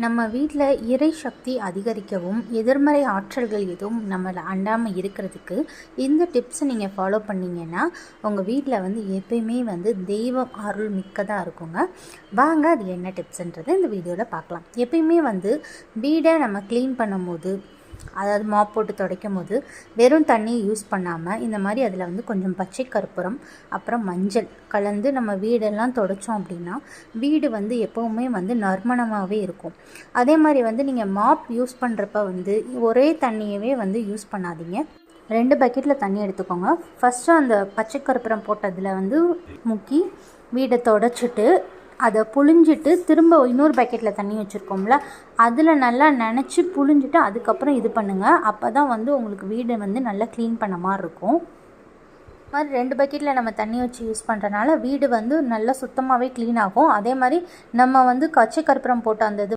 நம்ம வீட்டில் இறை சக்தி அதிகரிக்கவும் எதிர்மறை ஆற்றல்கள் எதுவும் நம்மளை அண்டாமல் இருக்கிறதுக்கு இந்த டிப்ஸை நீங்கள் ஃபாலோ பண்ணிங்கன்னா உங்கள் வீட்டில் வந்து எப்பயுமே வந்து தெய்வம் அருள் மிக்கதாக இருக்குங்க. வாங்க அது என்ன டிப்ஸுன்றது இந்த வீடியோவில் பார்க்கலாம். எப்பயுமே வந்து வீடை நம்ம க்ளீன் பண்ணும்போது, அதாவது மாப் போட்டு துடைக்கும் போது வெறும் தண்ணியை யூஸ் பண்ணாமல் இந்த மாதிரி அதில் வந்து கொஞ்சம் பச்சை கற்பூரம் அப்புறம் மஞ்சள் கலந்து நம்ம வீடெல்லாம் துடைச்சோம் அப்படின்னா வீடு வந்து எப்போவுமே வந்து நறுமணமாகவே இருக்கும். அதே மாதிரி வந்து நீங்கள் மாப் யூஸ் பண்ணுறப்ப வந்து ஒரே தண்ணியவே வந்து யூஸ் பண்ணாதீங்க. 2 பக்கெட்டில் தண்ணி எடுத்துக்கோங்க. ஃபஸ்ட்டு அந்த பச்சை கற்பூரம் போட்டதில் வந்து முக்கி வீடை தொடச்சிட்டு அதை புழிஞ்சிட்டு திரும்ப இன்னொரு பக்கெட்டில் தண்ணி வச்சுருக்கோம்ல அதில் நல்லா நனைச்சி புழிஞ்சிட்டு அதுக்கப்புறம் இது பண்ணுங்கள். அப்போ தான் வந்து உங்களுக்கு வீடை வந்து நல்லா க்ளீன் பண்ண மாதிரி இருக்கும். மாதிரி 2 பக்கெட்டில் நம்ம தண்ணி வச்சு யூஸ் பண்ணுறனால வீடு வந்து நல்லா சுத்தமாகவே க்ளீன் ஆகும். அதே மாதிரி நம்ம வந்து பச்சை கற்பூரம் போட்ட அந்த இது